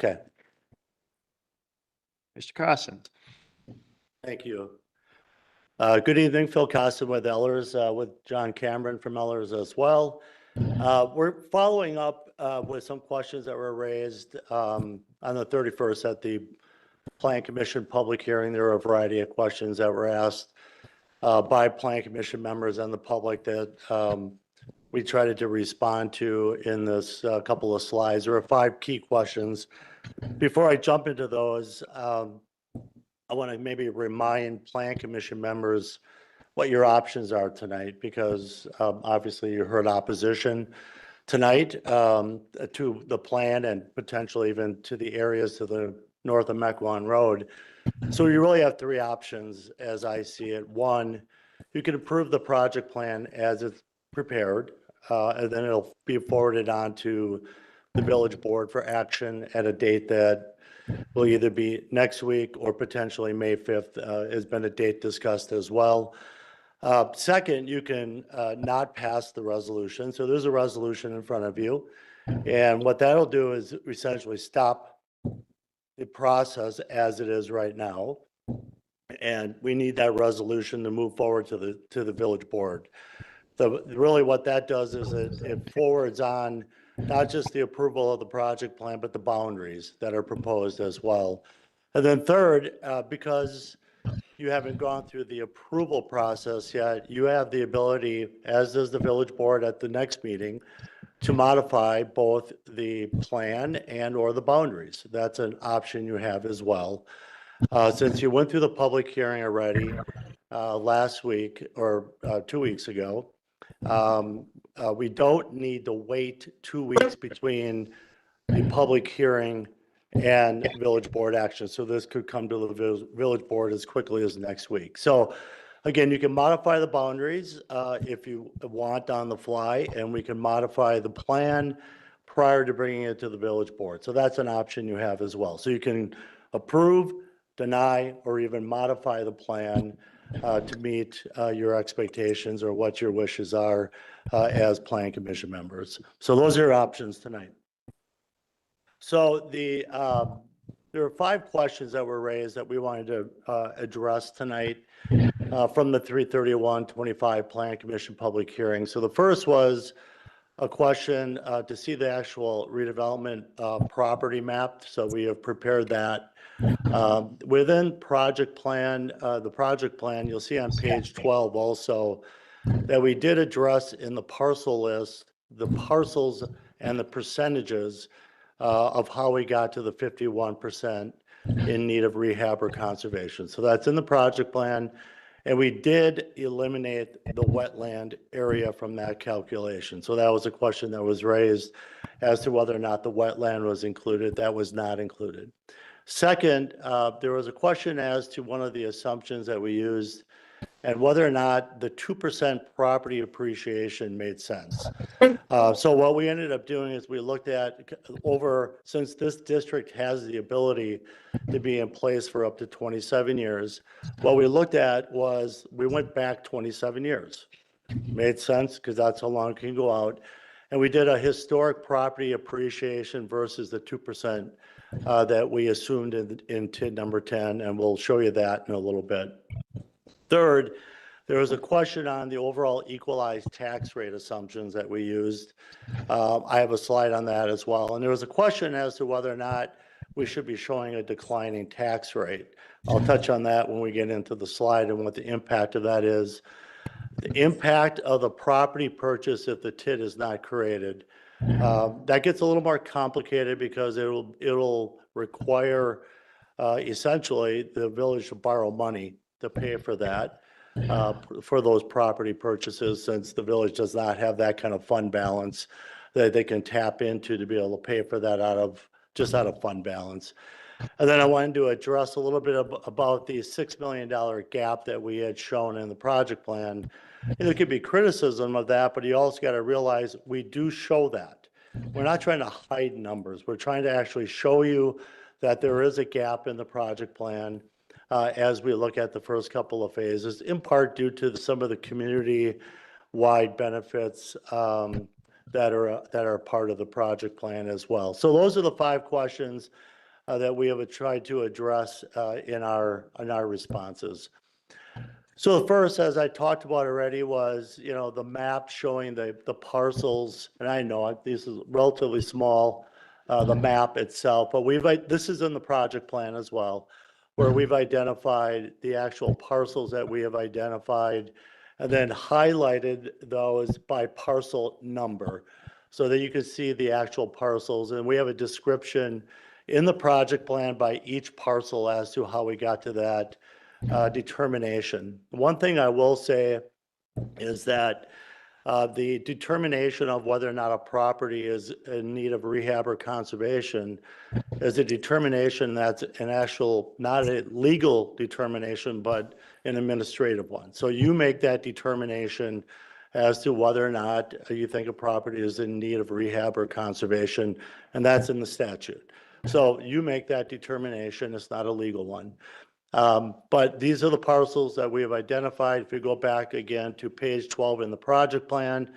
Okay, Mr. Carson. thank you. Good evening, Phil Costin with Ehlers, with John Cameron from Ehlers as well. We're following up with some questions that were raised on the 31st at the Plan Commission public hearing. There were a variety of questions that were asked by Plan Commission members and the public that we tried to respond to in this couple of slides. There are 5 key questions. Before I jump into those, I want to maybe remind Plan Commission members what your options are tonight, because obviously you heard opposition tonight to the plan and potentially even to the areas to the north of Mequon Road. So you really have 3 options as I see it. 1, you can approve the project plan as it's prepared, and then it'll be forwarded on to the village board for action at a date that will either be next week or potentially May 5th has been a date discussed as well. Second, you can not pass the resolution. So there's a resolution in front of you. And what that'll do is essentially stop the process as it is right now. And we need that resolution to move forward to the village board. Really what that does is it forwards on not just the approval of the project plan, but the boundaries that are proposed as well. And then third, because you haven't gone through the approval process yet, you have the ability, as does the village board at the next meeting, to modify both the plan and or the boundaries. That's an option you have as well. Since you went through the public hearing already last week or 2 weeks ago, we don't need to wait 2 weeks between the public hearing and village board action. So this could come to the village board as quickly as next week. So again, you can modify the boundaries if you want on the fly, and we can modify the plan prior to bringing it to the village board. So that's an option you have as well. So you can approve, deny, or even modify the plan to meet your expectations or what your wishes are as Plan Commission members. So those are your options tonight. So there are 5 questions that were raised that we wanted to address tonight from the 3/31/25 Plan Commission public hearing. So the first was a question to see the actual redevelopment property map. So we have prepared that. Within project plan, the project plan, you'll see on page 12 also that we did address in the parcel list, the parcels and the percentages of how we got to the 51% in need of rehab or conservation. So that's in the project plan. And we did eliminate the wetland area from that calculation. So that was a question that was raised as to whether or not the wetland was included. That was not included. Second, there was a question as to one of the assumptions that we used and whether or not the 2% property appreciation made sense. So what we ended up doing is we looked at since this district has the ability to be in place for up to 27 years, what we looked at was we went back 27 years. Made sense because that's how long it can go out. And we did a historic property appreciation versus the 2% that we assumed in TID number 10, and we'll show you that in a little bit. Third, there was a question on the overall equalized tax rate assumptions that we used. I have a slide on that as well. And there was a question as to whether or not we should be showing a declining tax rate. I'll touch on that when we get into the slide and what the impact of that is. The impact of the property purchase if the TID is not created. That gets a little more complicated because it'll require essentially the village to borrow money to pay for that, for those property purchases, since the village does not have that kind of fund balance that they can tap into to be able to pay for that out of fund balance. And then I wanted to address a little bit about the $6 million gap that we had shown in the project plan. And there could be criticism of that, but you also got to realize we do show that. We're not trying to hide numbers. We're trying to actually show you that there is a gap in the project plan as we look at the first couple of phases, in part due to some of the community-wide benefits that are part of the project plan as well. So those are the 5 questions that we have tried to address in our responses. So the first, as I talked about already, was, the map showing the parcels, and I know this is relatively small, the map itself, but this is in the project plan as well, where we've identified the actual parcels that we have identified, and then highlighted those by parcel number, so that you can see the actual parcels. And we have a description in the project plan by each parcel as to how we got to that determination. One thing I will say is that the determination of whether or not a property is in need of rehab or conservation is a determination that's not a legal determination, but an administrative one. So you make that determination as to whether or not you think a property is in need of rehab or conservation, and that's in the statute. So you make that determination. It's not a legal one. But these are the parcels that we have identified. If you go back again to page 12 in the project plan,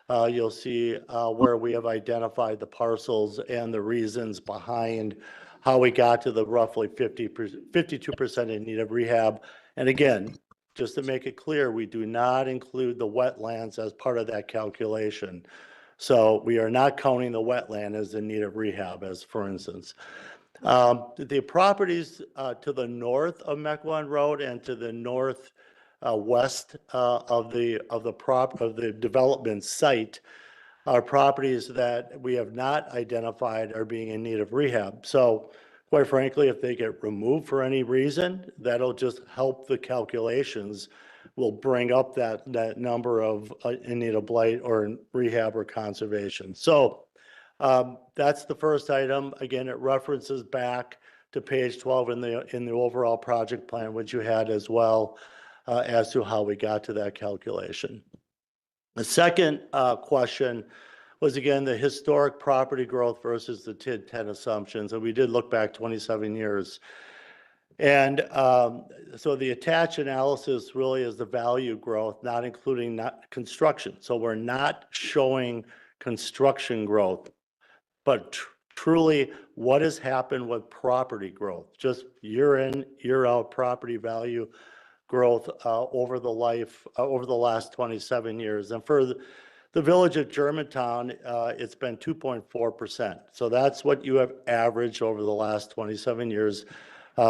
you'll see where we have identified the parcels and the reasons behind how we got to the roughly 52% in need of rehab. And again, just to make it clear, we do not include the wetlands as part of that calculation. So we are not counting the wetland as in need of rehab, as for instance. The properties to the north of Mequon Road and to the north west of the development site are properties that we have not identified are being in need of rehab. So quite frankly, if they get removed for any reason, that'll just help the calculations. Will bring up that number of in need of blight or rehab or conservation. So that's the first item. Again, it references back to page 12 in the overall project plan, which you had as well, as to how we got to that calculation. The second question was, again, the historic property growth versus the TID 10 assumptions. And we did look back 27 years. And so the attached analysis really is the value growth, not including construction. So we're not showing construction growth, but truly what has happened with property growth, just year in, year out property value growth over the last 27 years. And for the village of Germantown, it's been 2.4%. So that's what you have averaged over the last 27 years.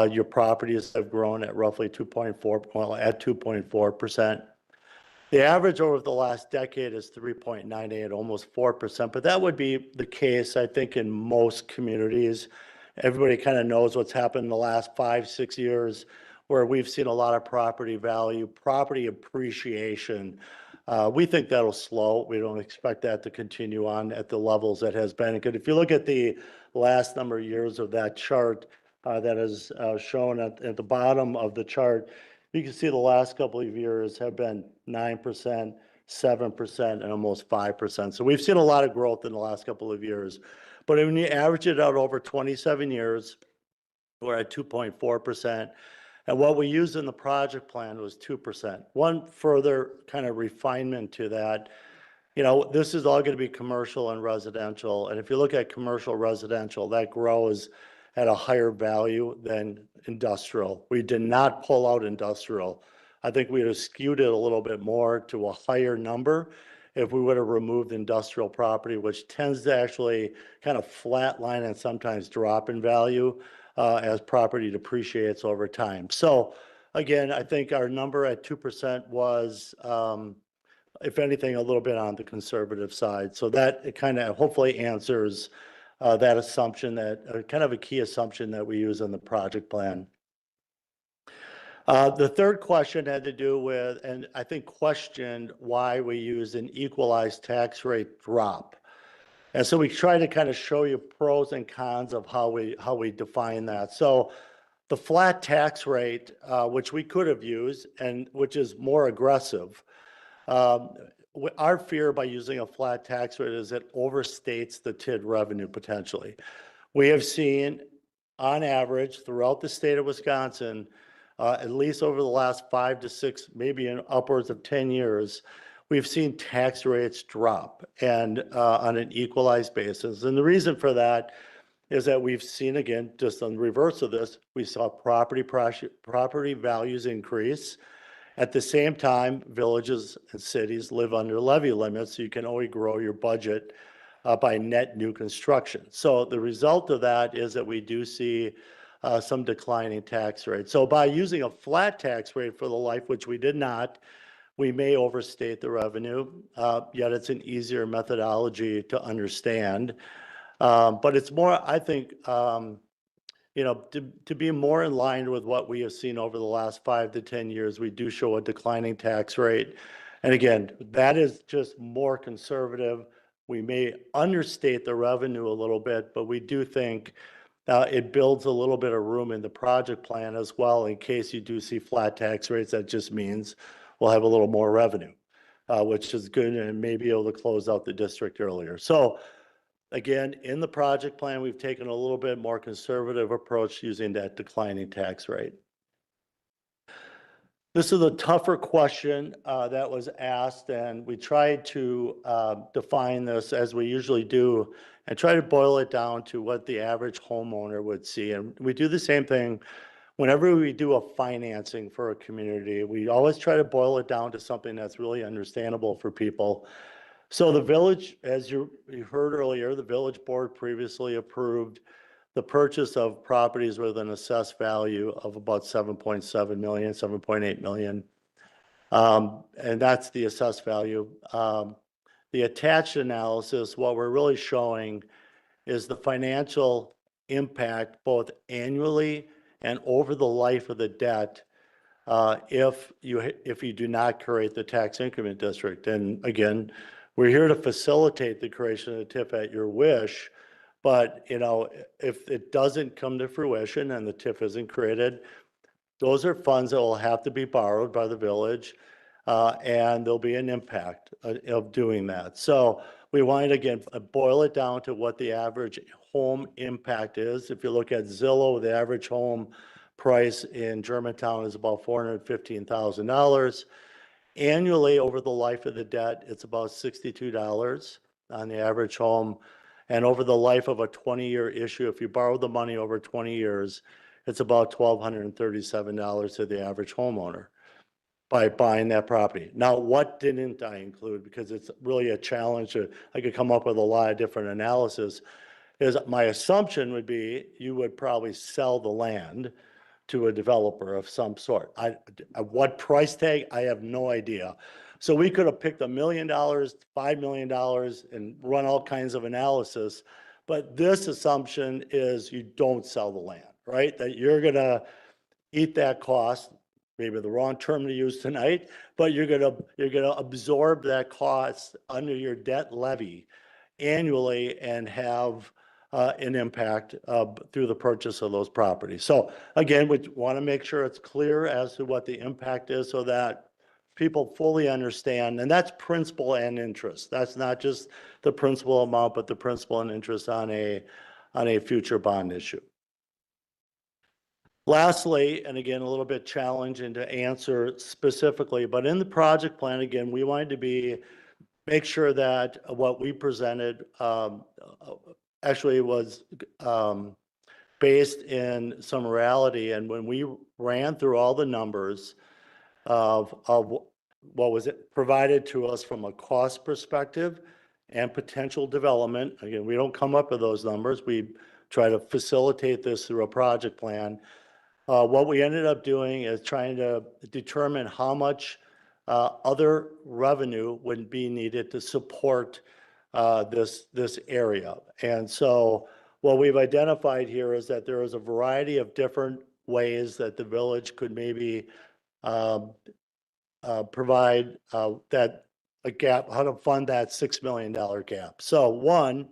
Your properties have grown at roughly 2.4%. The average over the last decade is 3.98, almost 4%, but that would be the case, I think, in most communities. Everybody kind of knows what's happened in the last 5-6 years, where we've seen a lot of property value, property appreciation. We think that'll slow. We don't expect that to continue on at the levels that has been. Because if you look at the last number of years of that chart that is shown at the bottom of the chart, you can see the last couple of years have been 9%, 7%, and almost 5%. So we've seen a lot of growth in the last couple of years. But when you average it out over 27 years, we're at 2.4%. And what we used in the project plan was 2%. One further kind of refinement to that, this is all going to be commercial and residential. And if you look at commercial residential, that grows at a higher value than industrial. We did not pull out industrial. I think we would have skewed it a little bit more to a higher number if we would have removed industrial property, which tends to actually kind of flatline and sometimes drop in value as property depreciates over time. So again, I think our number at 2% was, if anything, a little bit on the conservative side. So that it kind of hopefully answers that assumption, that kind of a key assumption that we use in the project plan. The third question had to do with, and I think questioned, why we use an equalized tax rate drop. And so we try to kind of show you pros and cons of how we define that. So the flat tax rate, which we could have used, and which is more aggressive, our fear by using a flat tax rate is it overstates the TID revenue potentially. We have seen, on average, throughout the state of Wisconsin, at least over the last 5 to 6, maybe in upwards of 10 years, we've seen tax rates drop and on an equalized basis. And the reason for that is that we've seen, again, just on the reverse of this, we saw property values increase. At the same time, villages and cities live under levy limits, so you can only grow your budget by net new construction. So the result of that is that we do see some declining tax rates. So by using a flat tax rate for the life, which we did not, we may overstate the revenue, yet it's an easier methodology to understand. But it's more, I think, to be more in line with what we have seen over the last 5 to 10 years, we do show a declining tax rate. And again, that is just more conservative. We may understate the revenue a little bit, but we do think it builds a little bit of room in the project plan as well. In case you do see flat tax rates, that just means we'll have a little more revenue, which is good, and may be able to close out the district earlier. So again, in the project plan, we've taken a little bit more conservative approach using that declining tax rate. This is a tougher question that was asked, and we tried to define this as we usually do and try to boil it down to what the average homeowner would see. And we do the same thing whenever we do a financing for a community. We always try to boil it down to something that's really understandable for people. So the village, as you heard earlier, the village board previously approved the purchase of properties with an assessed value of about 7.7 million, 7.8 million. And that's the assessed value. The attached analysis, what we're really showing is the financial impact both annually and over the life of the debt if you do not create the tax increment district. And again, we're here to facilitate the creation of the TIF at your wish. But, if it doesn't come to fruition and the TIF isn't created, those are funds that will have to be borrowed by the village, and there'll be an impact of doing that. So we wanted to, again, boil it down to what the average home impact is. If you look at Zillow, the average home price in Germantown is about $415,000. Annually, over the life of the debt, it's about $62 on the average home. And over the life of a 20-year issue, if you borrow the money over 20 years, it's about $1,237 to the average homeowner by buying that property. Now, what didn't I include, because it's really a challenge, I could come up with a lot of different analysis, is my assumption would be you would probably sell the land to a developer of some sort. What price tag, I have no idea. So we could have picked $1 million, $5 million, and run all kinds of analysis. But this assumption is you don't sell the land, right? That you're going to eat that cost, maybe the wrong term to use tonight, but you're going to absorb that cost under your debt levy annually and have an impact through the purchase of those properties. So again, we want to make sure it's clear as to what the impact is so that people fully understand, and that's principal and interest. That's not just the principal amount, but the principal and interest on a future bond issue. Lastly, and again, a little bit challenging to answer specifically, but in the project plan, again, we wanted to make sure that what we presented actually was based in some reality. And when we ran through all the numbers of what was provided to us from a cost perspective and potential development, again, we don't come up with those numbers. We try to facilitate this through a project plan. What we ended up doing is trying to determine how much other revenue would be needed to support this area. And so what we've identified here is that there is a variety of different ways that the village could maybe provide that a gap, how to fund that $6 million gap. So one,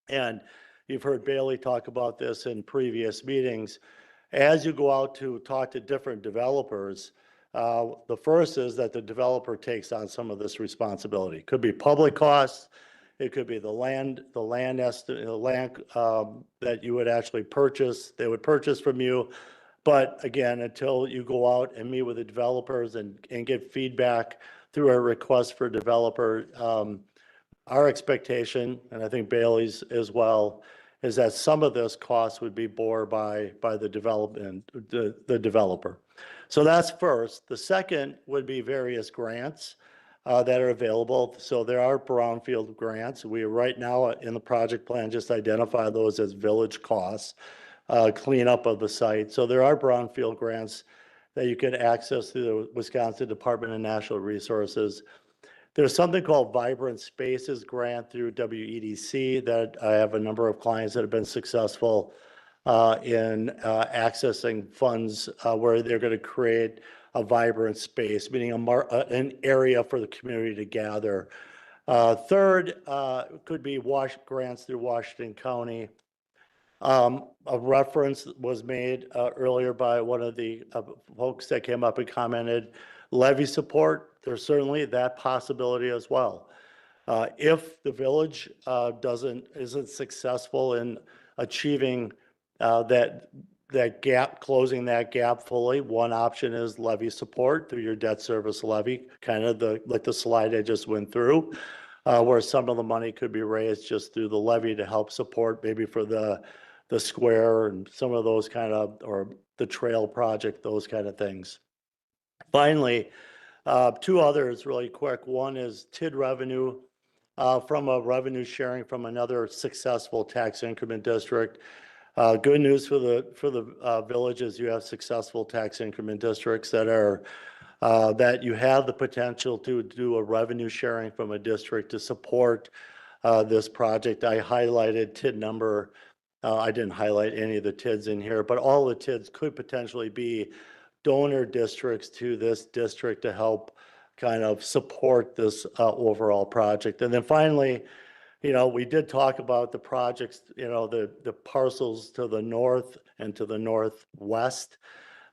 and you've heard Bailey talk about this in previous meetings, as you go out to talk to different developers, the first is that the developer takes on some of this responsibility. It could be public costs, it could be the land estimate, the land that you would actually purchase, they would purchase from you. But again, until you go out and meet with the developers and get feedback through our request for developer, our expectation, and I think Bailey's as well, is that some of this cost would be bore by the developer. So that's first. The second would be various grants that are available. So there are brownfield grants. We right now in the project plan just identify those as village costs, cleanup of the site. So there are brownfield grants that you can access through the Wisconsin Department of Natural Resources. There's something called Vibrant Spaces Grant through WEDC that I have a number of clients that have been successful in accessing funds where they're going to create a vibrant space, meaning an area for the community to gather. Third could be grants through Washington County. A reference was made earlier by one of the folks that came up and commented, levy support. There's certainly that possibility as well. If the village isn't successful in achieving that gap, closing that gap fully, one option is levy support through your debt service levy, kind of like the slide I just went through, where some of the money could be raised just through the levy to help support maybe for the square and some of those kind of, or the trail project, those kind of things. Finally, two others really quick. One is TID revenue from a revenue sharing from another successful tax increment district. Good news for the villages, you have successful tax increment districts that are that you have the potential to do a revenue sharing from a district to support this project. I highlighted TID number. I didn't highlight any of the TIDs in here, but all the TIDs could potentially be donor districts to this district to help kind of support this overall project. And then finally, we did talk about the projects, the parcels to the north and to the northwest.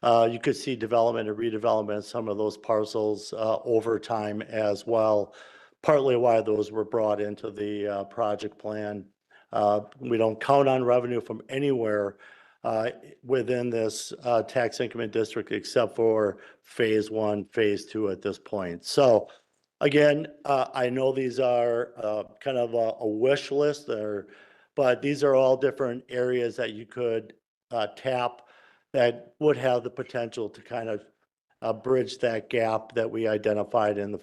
You could see development and redevelopment of some of those parcels over time as well, partly why those were brought into the project plan. We don't count on revenue from anywhere within this tax increment district except for phase 1, phase 2 at this point. So again, I know these are kind of a wish list there, but these are all different areas that you could tap that would have the potential to kind of bridge that gap that we identified in the